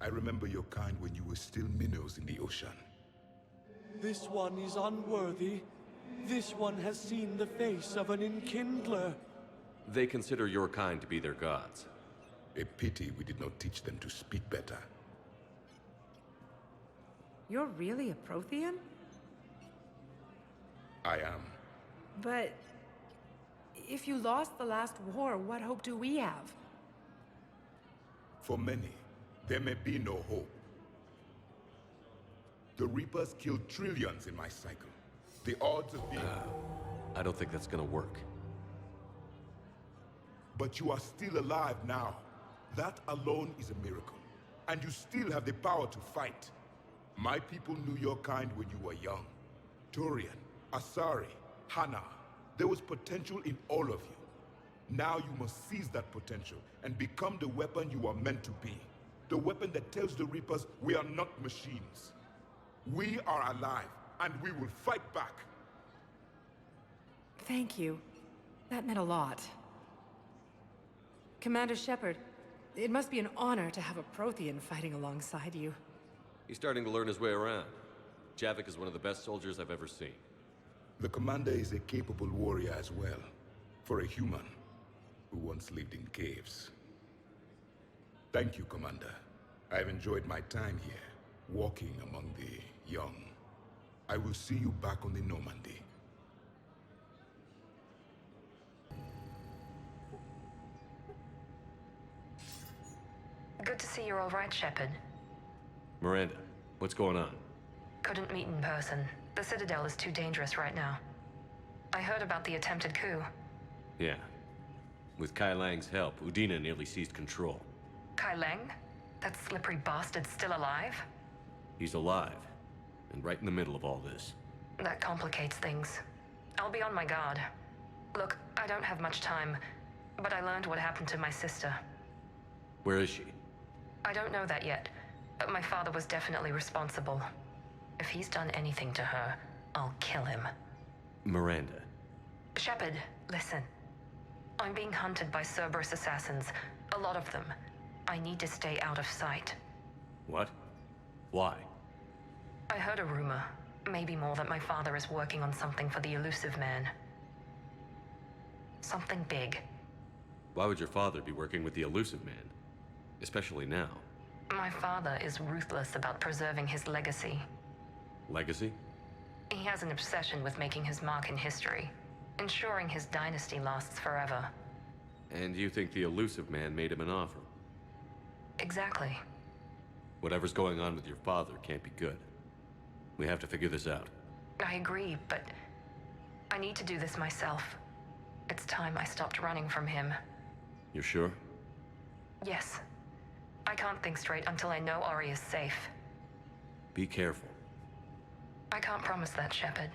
I remember your kind when you were still minnows in the ocean. This one is unworthy. This one has seen the face of an enkindler. They consider your kind to be their gods. A pity we did not teach them to speak better. You're really a Prothean? I am. But if you lost the last war, what hope do we have? For many, there may be no hope. The Reapers killed trillions in my cycle. The odds of being... I don't think that's gonna work. But you are still alive now. That alone is a miracle. And you still have the power to fight. My people knew your kind when you were young. Turian, Asari, Hana. There was potential in all of you. Now you must seize that potential and become the weapon you are meant to be. The weapon that tells the Reapers we are not machines. We are alive, and we will fight back. Thank you. That meant a lot. Commander Shepard, it must be an honor to have a Prothean fighting alongside you. He's starting to learn his way around. Javik is one of the best soldiers I've ever seen. The commander is a capable warrior as well, for a human who once lived in caves. Thank you, Commander. I've enjoyed my time here, walking among the young. I will see you back on the Normandy. Good to see you're all right, Shepard. Miranda, what's going on? Couldn't meet in person. The Citadel is too dangerous right now. I heard about the attempted coup. Yeah. With Kai Lang's help, Udina nearly seized control. Kai Lang? That slippery bastard's still alive? He's alive, and right in the middle of all this. That complicates things. I'll be on my guard. Look, I don't have much time, but I learned what happened to my sister. Where is she? I don't know that yet, but my father was definitely responsible. If he's done anything to her, I'll kill him. Miranda. Shepard, listen. I'm being hunted by Cerberus assassins. A lot of them. I need to stay out of sight. What? Why? I heard a rumor, maybe more, that my father is working on something for the Elusive Man. Something big. Why would your father be working with the Elusive Man? Especially now. My father is ruthless about preserving his legacy. Legacy? He has an obsession with making his mark in history, ensuring his dynasty lasts forever. And you think the Elusive Man made him an offer? Exactly. Whatever's going on with your father can't be good. We have to figure this out. I agree, but I need to do this myself. It's time I stopped running from him. You're sure? Yes. I can't think straight until I know Ori is safe. Be careful. I can't promise that, Shepard.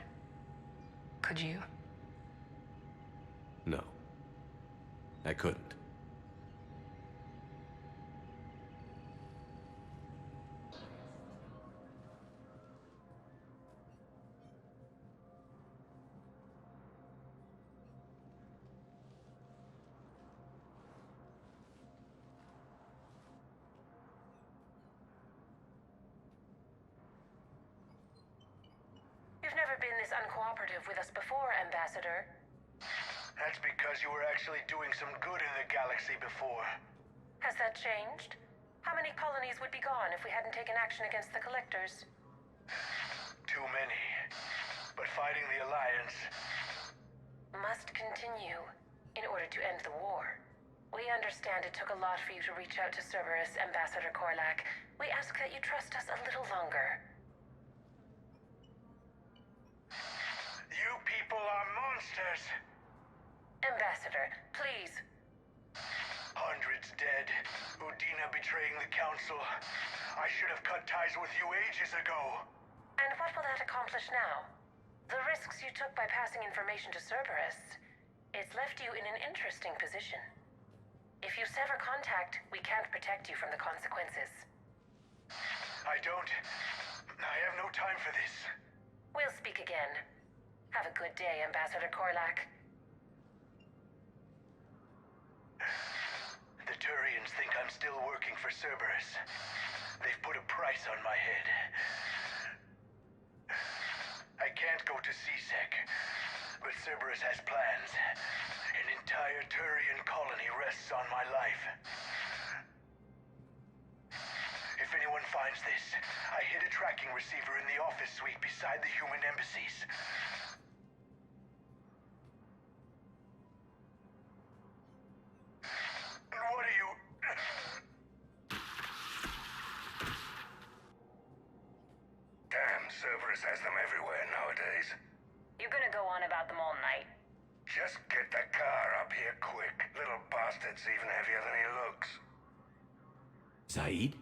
Could you? No. I couldn't. You've never been this uncooperative with us before, Ambassador. That's because you were actually doing some good in the galaxy before. Has that changed? How many colonies would be gone if we hadn't taken action against the Collectors? Too many. But fighting the Alliance... must continue in order to end the war. We understand it took a lot for you to reach out to Cerberus, Ambassador Korlak. We ask that you trust us a little longer. You people are monsters! Ambassador, please. Hundreds dead. Udina betraying the Council. I should have cut ties with you ages ago. And what will that accomplish now? The risks you took by passing information to Cerberus, it's left you in an interesting position. If you sever contact, we can't protect you from the consequences. I have no time for this. We'll speak again. Have a good day, Ambassador Korlak. The Turians think I'm still working for Cerberus. They've put a price on my head. I can't go to C-Sec, but Cerberus has plans. An entire Turian colony rests on my life. If anyone finds this, I hid a tracking receiver in the office suite beside the human embassies. What are you... Damn, Cerberus has them everywhere nowadays. You're gonna go on about them all night? Just get the car up here quick. Little bastard's even heavier than he looks. Zaid?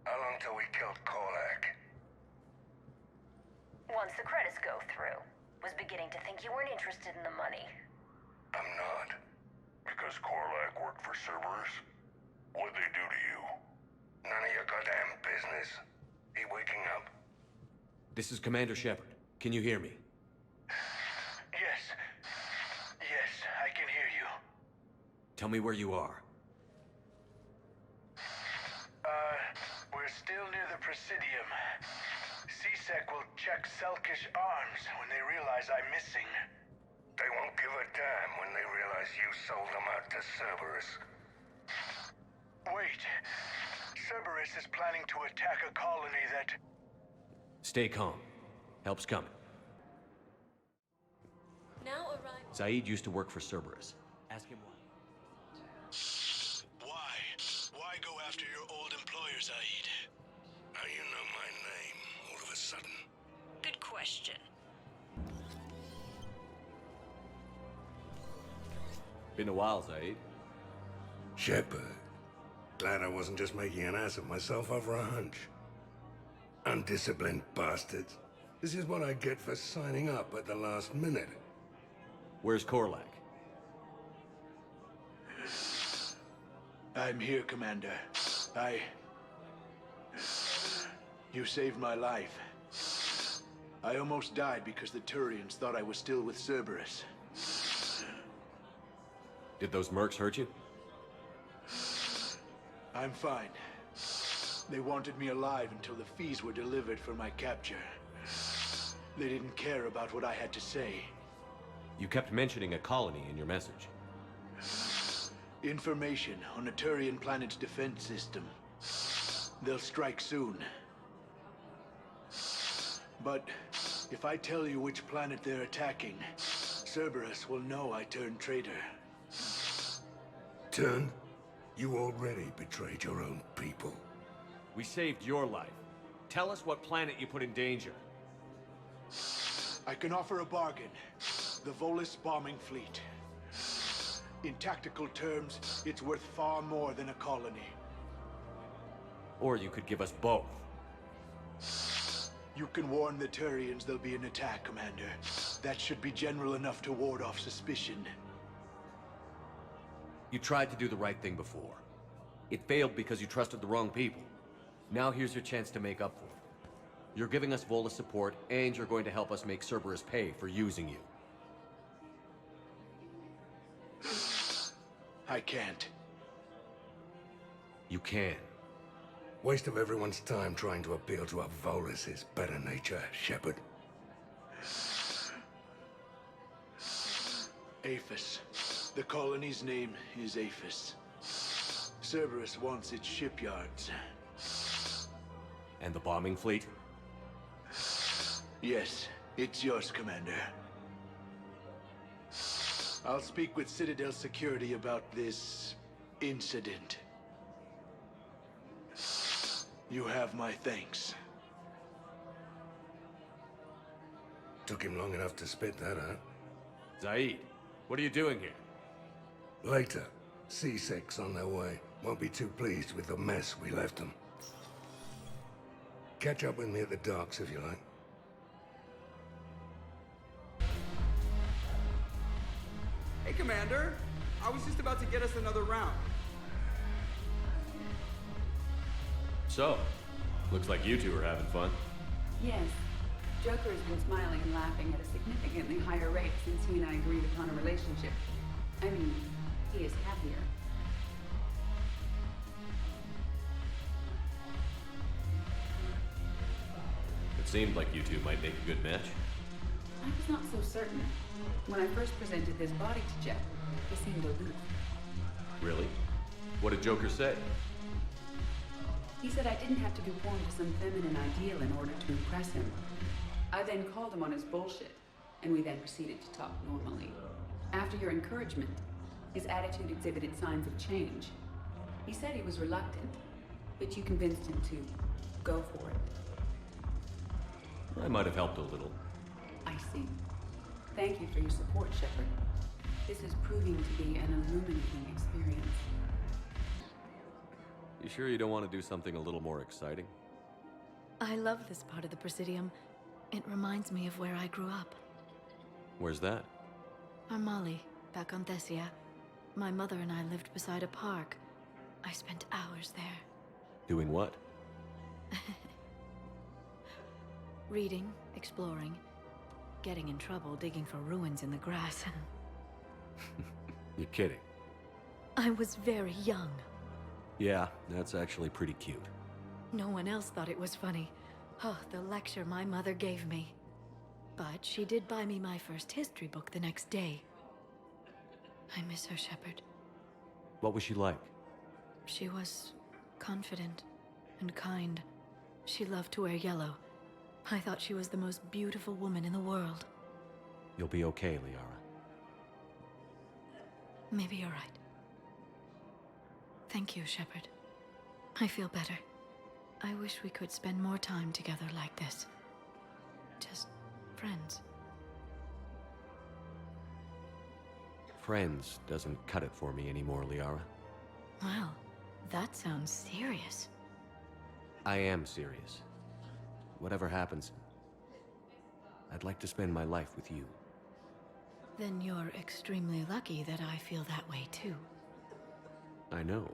How long till we killed Balak? Once the credits go through. Was beginning to think you weren't interested in the money. I'm not. Because Balak worked for Cerberus? What'd they do to you? None of your goddamn business. He waking up? This is Commander Shepard. Can you hear me? Yes. Yes, I can hear you. Tell me where you are. We're still near the Presidium. C-Sec will check Selkish arms when they realize I'm missing. They won't give a damn when they realize you sold them out to Cerberus. Wait. Cerberus is planning to attack a colony that... Stay calm. Help's coming. Now arrive. Zaid used to work for Cerberus. Ask him why. Why go after your old employer, Zaid? How you know my name all of a sudden? Good question. Been a while, Zaid. Shepard. Glad I wasn't just making an ass of myself over a hunch. Undisciplined bastards. This is what I get for signing up at the last minute. Where's Korlak? I'm here, Commander. You saved my life. I almost died because the Turians thought I was still with Cerberus. Did those mercs hurt you? I'm fine. They wanted me alive until the fees were delivered for my capture. They didn't care about what I had to say. You kept mentioning a colony in your message. Information on a Turian planet's defense system. They'll strike soon. But if I tell you which planet they're attacking, Cerberus will know I turned traitor. Turned? You already betrayed your own people. We saved your life. Tell us what planet you put in danger. I can offer a bargain. The Volus bombing fleet. In tactical terms, it's worth far more than a colony. Or you could give us both. You can warn the Turians there'll be an attack, Commander. That should be general enough to ward off suspicion. You tried to do the right thing before. It failed because you trusted the wrong people. Now here's your chance to make up for it. You're giving us Volus support, and you're going to help us make Cerberus pay for using you. I can't. You can. Waste of everyone's time trying to appeal to a Volus' better nature, Shepard. Aphis. The colony's name is Aphis. Cerberus wants its shipyards. And the bombing fleet? Yes, it's yours, Commander. I'll speak with Citadel security about this incident. You have my thanks. Took him long enough to spit that out. Zaid, what are you doing here? Later. C-Sec's on their way. Won't be too pleased with the mess we left them. Catch up with me at the docks if you like. Commander. I was just about to get us another round. So, looks like you two are having fun. Yes. Joker has been smiling and laughing at a significantly higher rate since he and I agreed upon a relationship. I mean, he is happier. It seemed like you two might make a good match. I was not so certain. When I first presented this body to Jeff, he seemed aloof. Really? What did Joker say? He said I didn't have to conform to some feminine ideal in order to impress him. I then called him on his bullshit, and we then proceeded to talk normally. After your encouragement, his attitude exhibited signs of change. He said he was reluctant, but you convinced him to go for it. I might have helped a little. I see. Thank you for your support, Shepard. This is proving to be an illuminating experience. You sure you don't want to do something a little more exciting? I love this part of the Presidium. It reminds me of where I grew up. Where's that? Armali, back on Thessia. My mother and I lived beside a park. I spent hours there. Doing what? Reading, exploring, getting in trouble digging for ruins in the grass. You're kidding. I was very young. Yeah, that's actually pretty cute. No one else thought it was funny. Oh, the lecture my mother gave me. But she did buy me my first history book the next day. I miss her, Shepard. What was she like? She was confident and kind. She loved to wear yellow. I thought she was the most beautiful woman in the world. You'll be okay, Liara. Maybe you're right. Thank you, Shepard. I feel better. I wish we could spend more time together like this. Just friends. Friends doesn't cut it for me anymore, Liara. Wow, that sounds serious. I am serious. Whatever happens, I'd like to spend my life with you. Then you're extremely lucky that I feel that way too. I know.